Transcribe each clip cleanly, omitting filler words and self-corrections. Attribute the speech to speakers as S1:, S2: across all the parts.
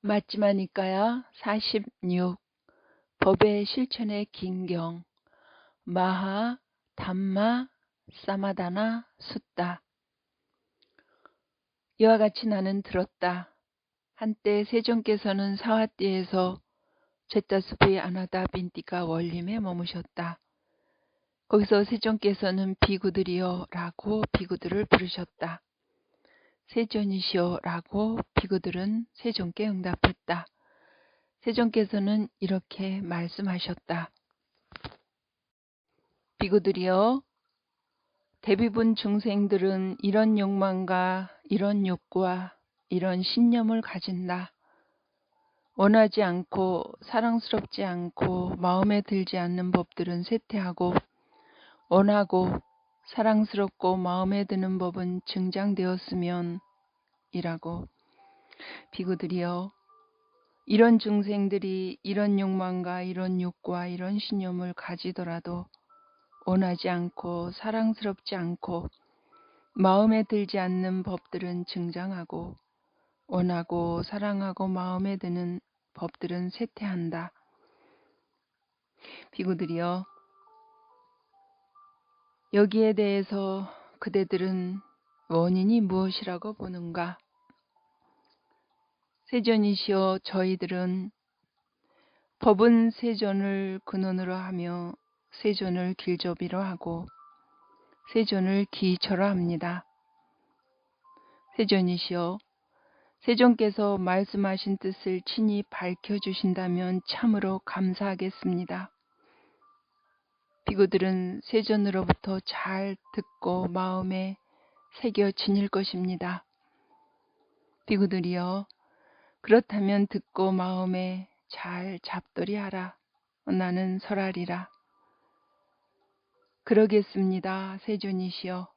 S1: 맞지마니까야 46. 법의 실천의 긴경. 마하 담마 사마다나 숫다. 이와 같이 나는 들었다. 한때 세존께서는 사와띠에서 제타스프의 아나다 빈띠가 원림에 머무셨다. 거기서 세존께서는 비구들이여 라고 비구들을 부르셨다. 세존이시여 라고 비구들은 세존께 응답했다. 세존께서는 이렇게 말씀하셨다. 비구들이여, 대부분 중생들은 이런 욕망과 이런 욕구와 이런 신념을 가진다. 원하지 않고 사랑스럽지 않고 마음에 들지 않는 법들은 쇠퇴하고, 원하고 사랑스럽고 마음에 드는 법은 증장되었으면 이라고. 비구들이여, 이런 중생들이 이런 욕망과 이런 욕구와 이런 신념을 가지더라도 원하지 않고 사랑스럽지 않고 마음에 들지 않는 법들은 증장하고, 원하고 사랑하고 마음에 드는 법들은 쇠퇴한다. 비구들이여, 여기에 대해서 그대들은 원인이 무엇이라고 보는가? 세존이시여, 저희들은 법은 세존을 근원으로 하며 세존을 길조비로 하고 세존을 기초로 합니다. 세존이시여, 세존께서 말씀하신 뜻을 친히 밝혀주신다면 참으로 감사하겠습니다. 비구들은 세존으로부터 잘 듣고 마음에 새겨 지닐 것입니다. 비구들이여, 그렇다면 듣고 마음에 잘 잡돌이하라. 나는 설하리라. 그러겠습니다, 세존이시여.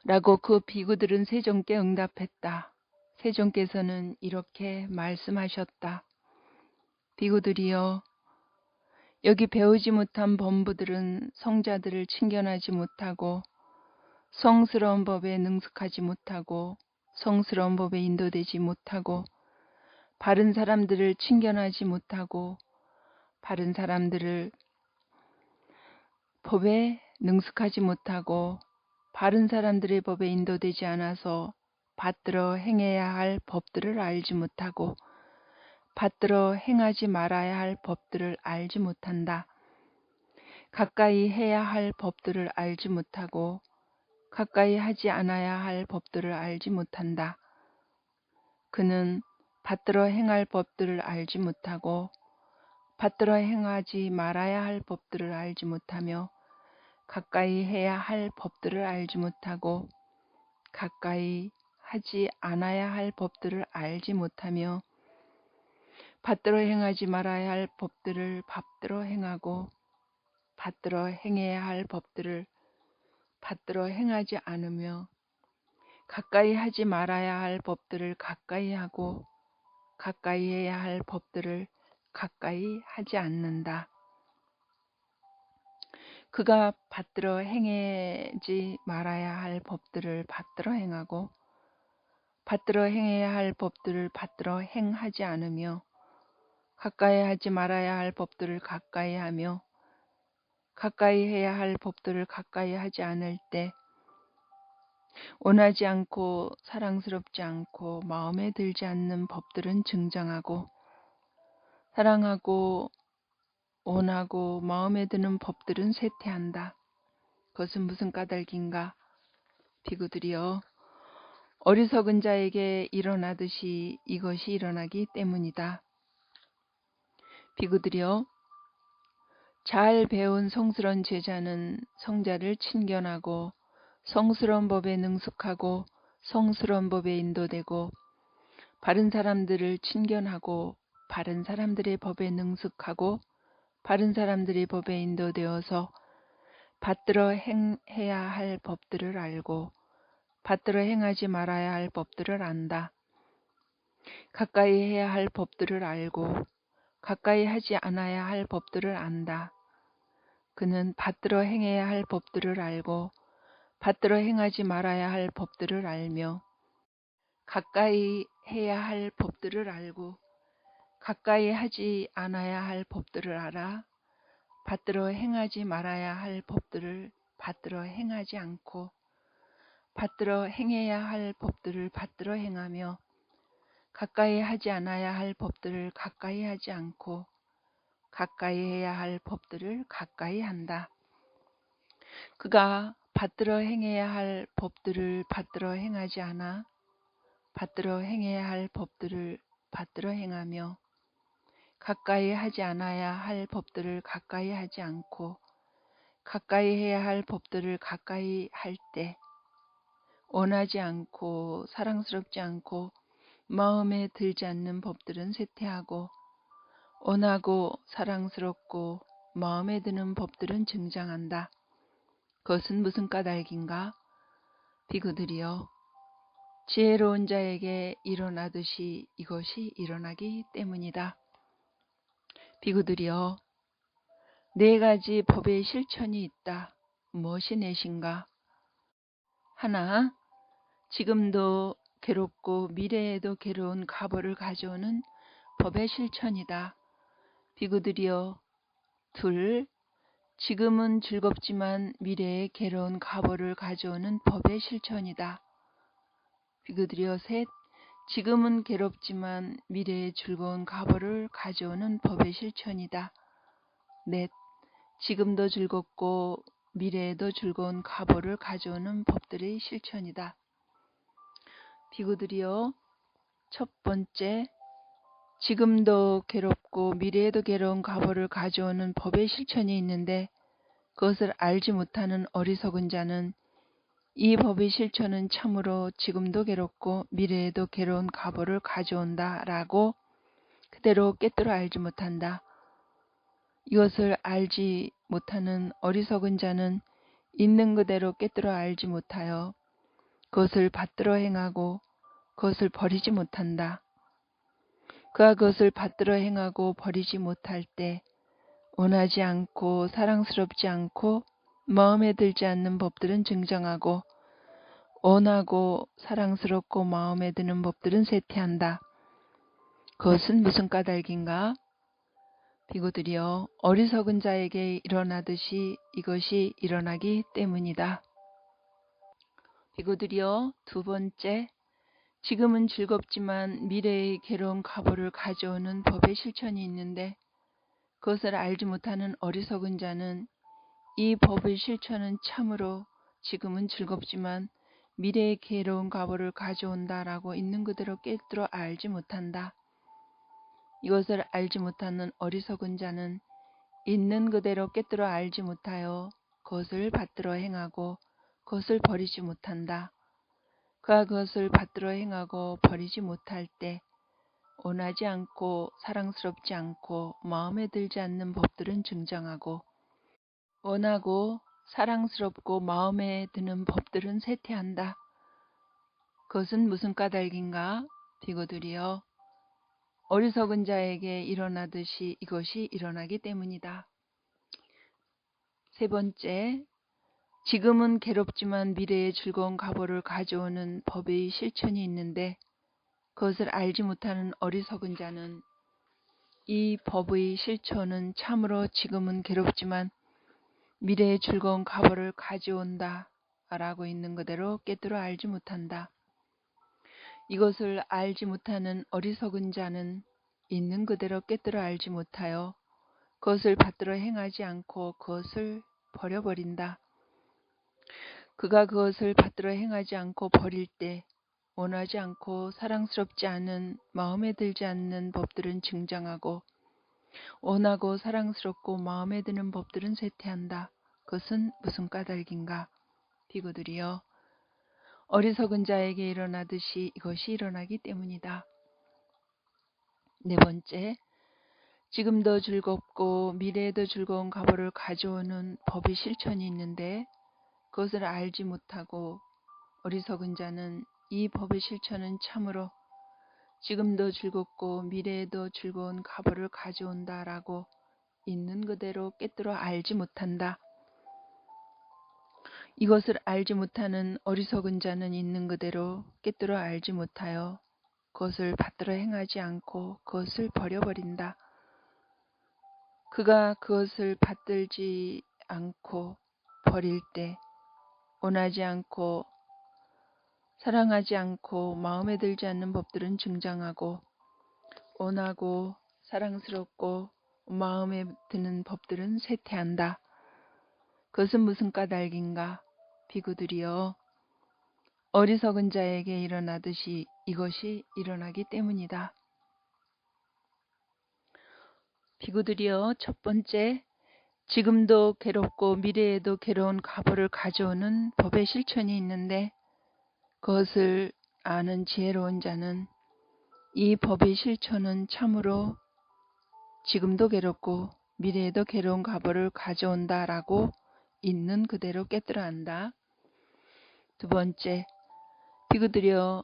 S1: 라고 그 비구들은 세존께 응답했다. 세존께서는 이렇게 말씀하셨다. 비구들이여, 여기 배우지 못한 범부들은 성자들을 친견하지 못하고 성스러운 법에 능숙하지 못하고 성스러운 법에 인도되지 못하고 바른 사람들을 친견하지 못하고 바른 사람들을 법에 능숙하지 못하고 바른 사람들의 법에 인도되지 않아서 받들어 행해야 할 법들을 알지 못하고 받들어 행하지 말아야 할 법들을 알지 못한다. 가까이 해야 할 법들을 알지 못하고 가까이 하지 않아야 할 법들을 알지 못한다. 그는 받들어 행할 법들을 알지 못하고 받들어 행하지 말아야 할 법들을 알지 못하며 가까이 해야 할 법들을 알지 못하고 가까이 하지 않아야 할 법들을 알지 못하며 받들어 행하지 말아야 할 법들을 받들어 행하고 받들어 행해야 할 법들을 받들어 행하지 않으며 가까이 하지 말아야 할 법들을 가까이 하고 가까이 해야 할 법들을 가까이 하지 않는다. 그가 받들어 행하지 말아야 할 법들을 받들어 행하고 받들어 행해야 할 법들을 받들어 행하지 않으며 가까이 하지 말아야 할 법들을 가까이 하며 가까이 해야 할 법들을 가까이 하지 않을 때 원하지 않고 사랑스럽지 않고 마음에 들지 않는 법들은 증장하고 사랑하고 원하고 마음에 드는 법들은 쇠퇴한다. 그것은 무슨 까닭인가? 비구들이여, 어리석은 자에게 일어나듯이 이것이 일어나기 때문이다. 비구들이여, 잘 배운 성스러운 제자는 성자를 친견하고 성스러운 법에 능숙하고 성스러운 법에 인도되고 바른 사람들을 친견하고 바른 사람들의 법에 능숙하고 바른 사람들의 법에 인도되어서 받들어 행해야 할 법들을 알고 받들어 행하지 말아야 할 법들을 안다. 가까이 해야 할 법들을 알고 가까이 하지 않아야 할 법들을 안다. 그는 받들어 행해야 할 법들을 알고 받들어 행하지 말아야 할 법들을 알며 가까이 해야 할 법들을 알고 가까이 하지 않아야 할 법들을 알아 받들어 행하지 말아야 할 법들을 받들어 행하지 않고 받들어 행해야 할 법들을 받들어 행하며 가까이 하지 않아야 할 법들을 가까이 하지 않고 가까이 해야 할 법들을 가까이 한다. 그가 받들어 행해야 할 법들을 받들어 행하지 않아 받들어 행해야 할 법들을 받들어 행하며 가까이 하지 않아야 할 법들을 가까이 하지 않고 가까이 해야 할 법들을 가까이 할 때 원하지 않고 사랑스럽지 않고 마음에 들지 않는 법들은 쇠퇴하고 원하고 사랑스럽고 마음에 드는 법들은 증장한다. 그것은 무슨 까닭인가? 비구들이여 지혜로운 자에게 일어나듯이 이것이 일어나기 때문이다. 비구들이여 네 가지 법의 실천이 있다. 무엇이 넷인가? 하나, 지금도 괴롭고 미래에도 괴로운 과보를 가져오는 법의 실천이다. 비구들이여 둘, 지금은 즐겁지만 미래에 괴로운 과보를 가져오는 법의 실천이다. 비구들이여 셋, 지금은 괴롭지만 미래에 즐거운 과보를 가져오는 법의 실천이다. 넷, 지금도 즐겁고 미래에도 즐거운 과보를 가져오는 법들의 실천이다. 비구들이여 첫 번째, 지금도 괴롭고 미래에도 괴로운 과보를 가져오는 법의 실천이 있는데 그것을 알지 못하는 어리석은 자는 이 법의 실천은 참으로 지금도 괴롭고 미래에도 괴로운 과보를 가져온다라고 그대로 꿰뚫어 알지 못한다. 이것을 알지 못하는 어리석은 자는 있는 그대로 꿰뚫어 알지 못하여 그것을 받들어 행하고 그것을 버리지 못한다. 그가 그것을 받들어 행하고 버리지 못할 때 원하지 않고 사랑스럽지 않고 마음에 들지 않는 법들은 증정하고 원하고 사랑스럽고 마음에 드는 법들은 쇠퇴한다. 그것은 무슨 까닭인가? 비구들이여 어리석은 자에게 일어나듯이 이것이 일어나기 때문이다. 비구들이여 두 번째, 지금은 즐겁지만 미래의 괴로운 과보를 가져오는 법의 실천이 있는데 그것을 알지 못하는 어리석은 자는 이 법의 실천은 참으로 지금은 즐겁지만 미래의 괴로운 과보를 가져온다라고 있는 그대로 꿰뚫어 알지 못한다. 이것을 알지 못하는 어리석은 자는 있는 그대로 꿰뚫어 알지 못하여 그것을 받들어 행하고 그것을 버리지 못한다. 그가 그것을 받들어 행하고 버리지 못할 때 원하지 않고 사랑스럽지 않고 마음에 들지 않는 법들은 증정하고 원하고 사랑스럽고 마음에 드는 법들은 쇠퇴한다. 그것은 무슨 까닭인가? 비구들이여 어리석은 자에게 일어나듯이 이것이 일어나기 때문이다. 세 번째, 지금은 괴롭지만 미래에 즐거운 과보를 가져오는 법의 실천이 있는데 그것을 알지 못하는 어리석은 자는 이 법의 실천은 참으로 지금은 괴롭지만 미래에 즐거운 과보를 가져온다 라고 있는 그대로 꿰뚫어 알지 못한다. 이것을 알지 못하는 어리석은 자는 있는 그대로 꿰뚫어 알지 못하여 그것을 받들어 행하지 않고 그것을 버려버린다. 그가 그것을 받들어 행하지 않고 버릴 때 원하지 않고 사랑스럽지 않은 마음에 들지 않는 법들은 증장하고 원하고 사랑스럽고 마음에 드는 법들은 쇠퇴한다. 그것은 무슨 까닭인가? 비구들이여 어리석은 자에게 일어나듯이 이것이 일어나기 때문이다. 네 번째, 지금도 즐겁고 미래에도 즐거운 과보를 가져오는 법의 실천이 있는데 그것을 알지 못하고 어리석은 자는 이 법의 실천은 참으로 지금도 즐겁고 미래에도 즐거운 과보를 가져온다라고 있는 그대로 꿰뚫어 알지 못한다. 이것을 알지 못하는 어리석은 자는 있는 그대로 깨뜨려 알지 못하여 그것을 받들어 행하지 않고 그것을 버려버린다. 그가 그것을 받들지 않고 버릴 때 원하지 않고 사랑하지 않고 마음에 들지 않는 법들은 증장하고 원하고 사랑스럽고 마음에 드는 법들은 쇠퇴한다. 그것은 무슨 까닭인가? 비구들이여, 어리석은 자에게 일어나듯이 이것이 일어나기 때문이다. 비구들이여, 첫 번째, 지금도 괴롭고 미래에도 괴로운 과보를 가져오는 법의 실천이 있는데 그것을 아는 지혜로운 자는 이 법의 실천은 참으로 지금도 괴롭고 미래에도 괴로운 과보를 가져온다라고 있는 그대로 깨뜨려 안다. 두 번째, 비구들이여,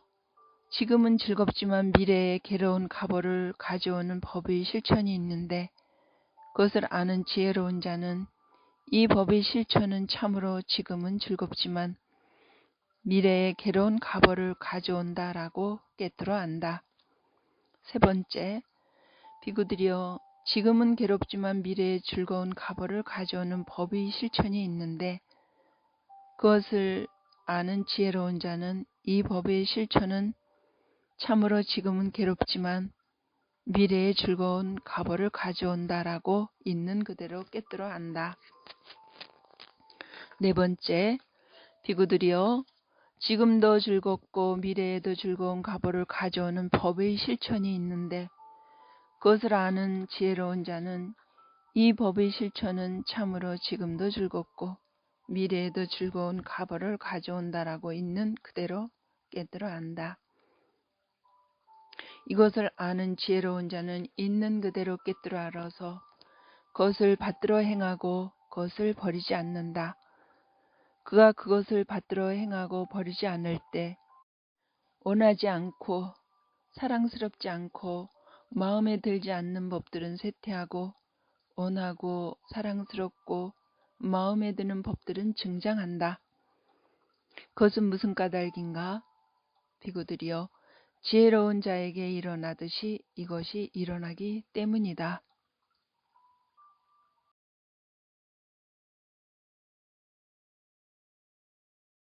S1: 지금은 즐겁지만 미래에 괴로운 과보를 가져오는 법의 실천이 있는데 그것을 아는 지혜로운 자는 이 법의 실천은 참으로 지금은 즐겁지만 미래에 괴로운 과보를 가져온다라고 깨뜨려 안다. 세 번째, 비구들이여, 지금은 괴롭지만 미래에 즐거운 과보를 가져오는 법의 실천이 있는데 그것을 아는 지혜로운 자는 이 법의 실천은 참으로 지금은 괴롭지만 미래에 즐거운 과보를 가져온다라고 있는 그대로 깨뜨려 안다. 네 번째, 비구들이여, 지금도 즐겁고 미래에도 즐거운 과보를 가져오는 법의 실천이 있는데 그것을 아는 지혜로운 자는 이 법의 실천은 참으로 지금도 즐겁고 미래에도 즐거운 과보를 가져온다라고 있는 그대로 깨뜨려 안다. 이것을 아는 지혜로운 자는 있는 그대로 깨뜨려 알아서 그것을 받들어 행하고 그것을 버리지 않는다. 그가 그것을 받들어 행하고 버리지 않을 때 원하지 않고 사랑스럽지 않고 마음에 들지 않는 법들은 쇠퇴하고 원하고 사랑스럽고 마음에 드는 법들은 증장한다. 그것은 무슨 까닭인가? 비구들이여, 지혜로운 자에게 일어나듯이 이것이 일어나기 때문이다.